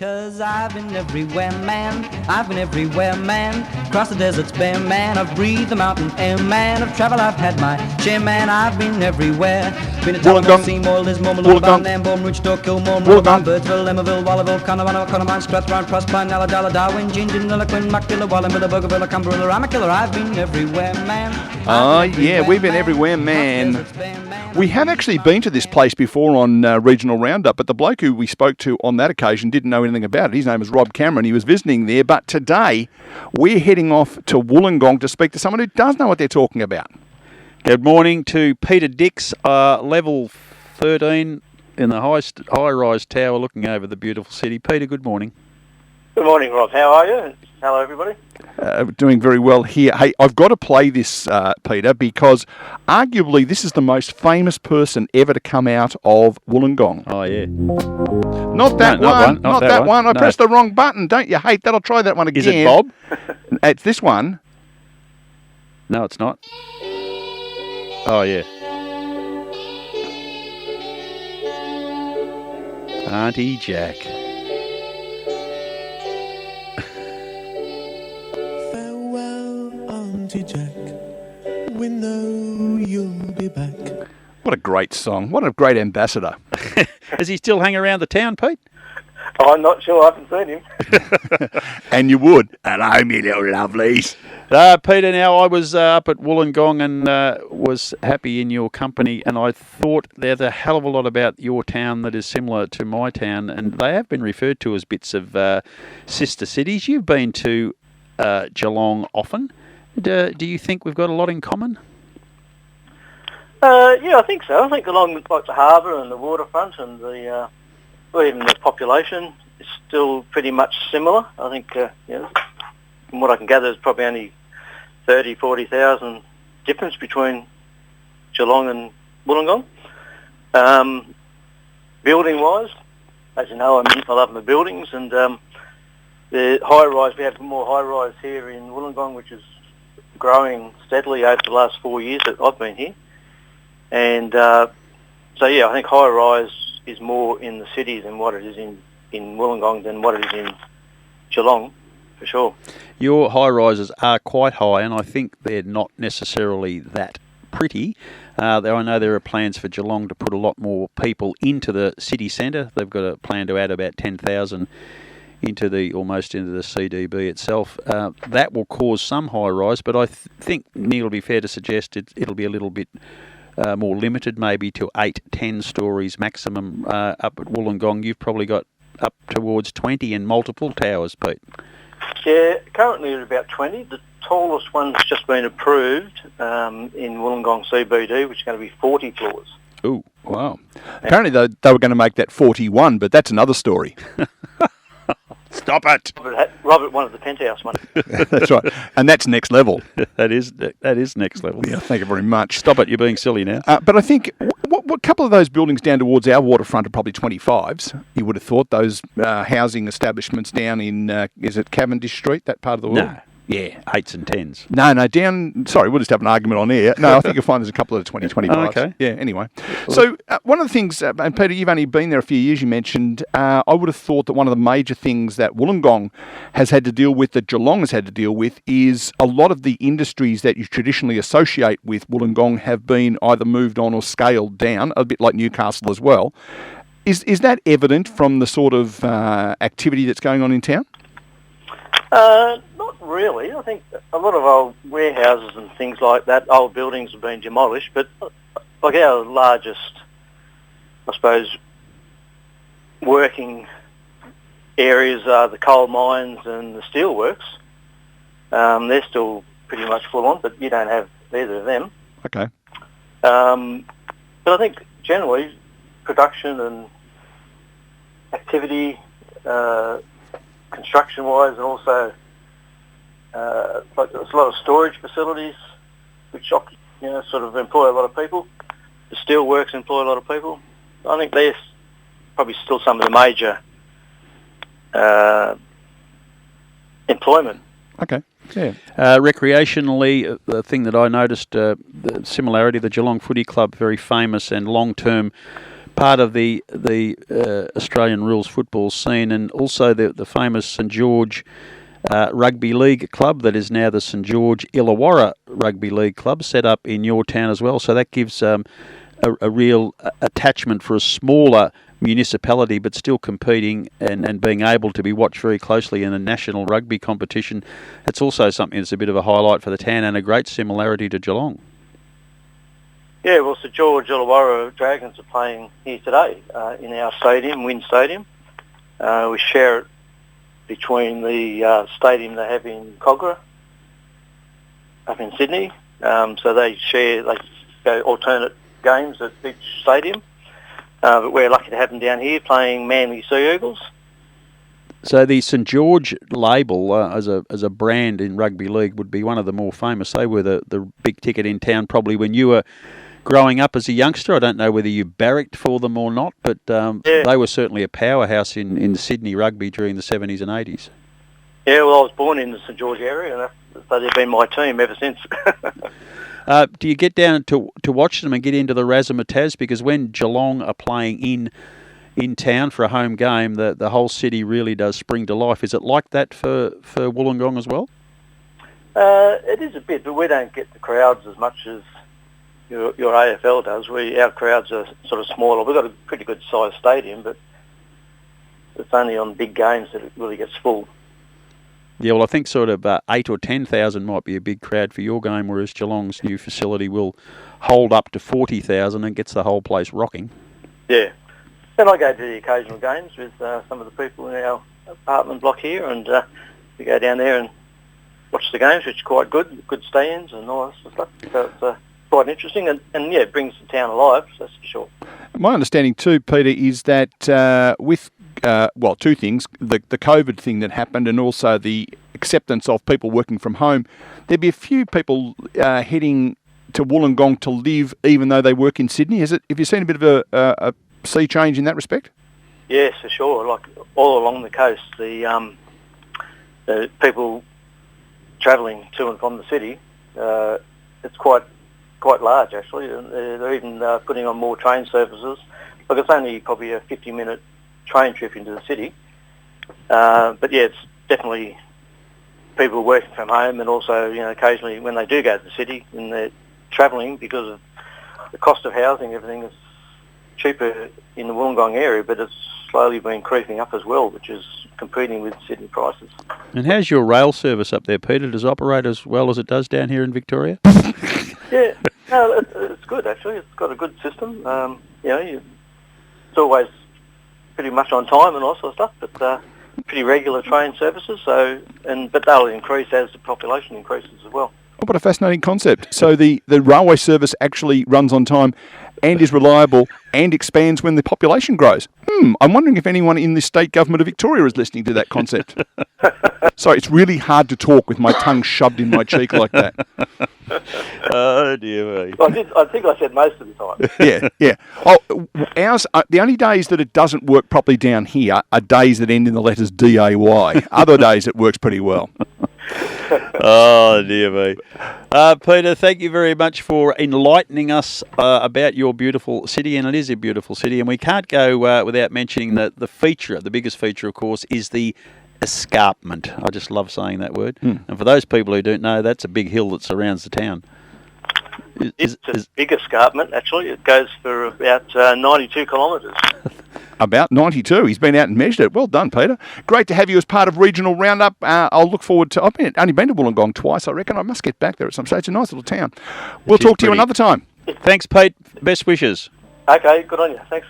'Cause I've been everywhere, man. I've been everywhere, man. Across the deserts bare, man. I've breathed the mountain air, man. I've travelled, I've had my share, man. I've been everywhere. Been to Wollongong, Seymour, Lismore, Wollongong, Nambour, Rochester, Kilmore, Wollongong, Birdsville, Emmaville, Wallaville, Connemara, Connemara, Strathround, Proserpine, Alladala, Darwin, Gingin, Nilliquin, Muckdilla, Wallumbilla, Bougainville, Cumberland, Ramakiller. I've been everywhere, man. Oh, yeah, we've been everywhere, man. We have actually been to this place before on Regional Roundup, but the bloke who we spoke to on that occasion didn't know anything about it. His name is Rob Cameron. He was visiting there, but today we're heading off to Wollongong to speak to someone who does know what they're talking about. Good morning to Peter Dix, level 13 in the high-rise tower looking over the beautiful city. Peter, good morning. Good morning, Rob. How are you? Hello, everybody. Doing very well here. Hey, I've got to play this, Peter, because arguably this is the most famous person ever to come out of Wollongong. Oh, yeah. Not that one. Not that one. I pressed the wrong button. Don't you hate that? I'll try that one again. Is it Bob? It's this one. No, it's not. Oh, yeah. Auntie Jack. Auntie Jack, we know you'll be back. What a great song. What a great ambassador. Does he still hang around the town, Pete? I'm not sure. I haven't seen him. And you would. Hello, me little lovelies. Peter, now I was up at Wollongong and was happy in your company, and I thought there's a hell of a lot about your town that is similar to my town, and they have been referred to as bits of sister cities. You've been to Geelong often. Do you think we've got a lot in common? Yeah, I think so. I think along like the harbour and the waterfront and the even the population is still pretty much similar. I think, from what I can gather, there's probably only 30,000, 40,000 difference between Geelong and Wollongong. Building-wise, as you know, I love my buildings, and the high-rise, we have more high-rise here in Wollongong, which is growing steadily over the last 4 years that I've been here. And so, yeah, I think high-rise is more in the city than what it is in Wollongong than what it is in Geelong, for sure. Your high-rises are quite high, and I think they're not necessarily that pretty. I know there are plans for Geelong to put a lot more people into the city centre. They've got a plan to add about 10,000 almost into the CDB itself. That will cause some high rise, but I think, Neil, it'll be fair to suggest it'll be a little bit more limited, maybe to 8-10 stories maximum up at Wollongong. You've probably got up towards 20 and multiple towers, Pete. Yeah, currently at about 20. The tallest one's just been approved in Wollongong CBD, which is going to be 40 floors. Ooh, wow. Apparently they were going to make that 41, but that's another story. Stop it. Robert wanted the penthouse one. That's right. And that's next level. That is next level. Yeah, thank you very much. Stop it, you're being silly now. But I think what couple of those buildings down towards our waterfront are probably 25s. You would have thought those housing establishments down in, is it Cavendish Street, that part of the world? No. Yeah, 8s and 10s. No, down... Sorry, we'll just have an argument on air. No, I think you'll find there's a couple of 20, 25s. Oh, okay. Yeah, anyway. So one of the things, and Peter, you've only been there a few years, you mentioned, I would have thought that one of the major things that Wollongong has had to deal with, that Geelong has had to deal with, is a lot of the industries that you traditionally associate with Wollongong have been either moved on or scaled down, a bit like Newcastle as well. Is that evident from the sort of activity that's going on in town? Not really. I think a lot of old warehouses and things like that, old buildings have been demolished, but like our largest, I suppose, working areas are the coal mines and the steelworks. They're still pretty much full on, but you don't have either of them. Okay. But I think generally production and activity, construction-wise, and also like there's a lot of storage facilities which sort of employ a lot of people. The steelworks employ a lot of people. I think they're probably still some of the major employment. Okay. Yeah. Recreationally, the thing that I noticed, the similarity, the Geelong Footy Club, very famous and long-term part of the Australian rules football scene, and also the famous St George Rugby League club that is now the St George Illawarra Rugby League club, set up in your town as well. So that gives a real attachment for a smaller municipality, but still competing and being able to be watched very closely in a national rugby competition. It's also something that's a bit of a highlight for the town and a great similarity to Geelong. Yeah, well, St George Illawarra Dragons are playing here today in our stadium, WIN Stadium. We share it between the stadium they have in Cogra up in Sydney. So they go alternate games at each stadium. But we're lucky to have them down here playing Manly Sea Eagles. So the St George label as a brand in rugby league would be one of the more famous. They were the big ticket in town probably when you were growing up as a youngster. I don't know whether you barracked for them or not, but they were certainly a powerhouse in Sydney rugby during the 70s and 80s. Yeah, well, I was born in the St George area, and so they've been my team ever since. Do you get down to watch them and get into the razzmatazz? Because when Geelong are playing in town for a home game, the whole city really does spring to life. Is it like that for Wollongong as well? It is a bit, but we don't get the crowds as much as your AFL does. Our crowds are sort of smaller. We've got a pretty good sized stadium, but it's only on big games that it really gets full. Yeah, well, I think sort of 8,000 or 10,000 might be a big crowd for your game, whereas Geelong's new facility will hold up to 40,000 and gets the whole place rocking. Yeah. And I go to the occasional games with some of the people in our apartment block here, and we go down there and watch the games, which is quite good stands and all that sort of stuff. So it's quite interesting, and yeah, it brings the town alive, that's for sure. My understanding too, Peter, is that with two things, the COVID thing that happened and also the acceptance of people working from home, there'd be a few people heading to Wollongong to live even though they work in Sydney. Have you seen a bit of a sea change in that respect? Yes, for sure. Like all along the coast, the people travelling to and from the city, it's quite large actually. They're even putting on more train services. Like it's only probably a 50-minute train trip into the city. But yeah, it's definitely people working from home, and also, occasionally when they do go to the city and they're travelling, because of the cost of housing, everything is cheaper in the Wollongong area, but it's slowly been creeping up as well, which is competing with Sydney prices. And how's your rail service up there, Peter? Does it operate as well as it does down here in Victoria? Yeah, no, it's good actually. It's got a good system. It's always pretty much on time and all sort of stuff, but pretty regular train services. But they'll increase as the population increases as well. Oh, what a fascinating concept. So the railway service actually runs on time and is reliable and expands when the population grows. I'm wondering if anyone in the state government of Victoria is listening to that concept. Sorry, it's really hard to talk with my tongue shoved in my cheek like that. Oh, dear me. I think I said most of the time. Yeah. Oh, ours, the only days that it doesn't work properly down here are days that end in the letters D-A-Y. Other days it works pretty well. Oh, dear me. Peter, thank you very much for enlightening us about your beautiful city, and it is a beautiful city, and we can't go without mentioning that the biggest feature, of course, is the escarpment. I just love saying that word. And for those people who don't know, that's a big hill that surrounds the town. It's a big escarpment, actually. It goes for about 92 kilometres. About 92. He's been out and measured it. Well done, Peter. Great to have you as part of Regional Roundup. I'll look forward to... I've only been to Wollongong twice, I reckon. I must get back there at some stage. It's a nice little town. We'll talk to you another time. Thanks, Pete. Best wishes. Okay, good on you. Thanks.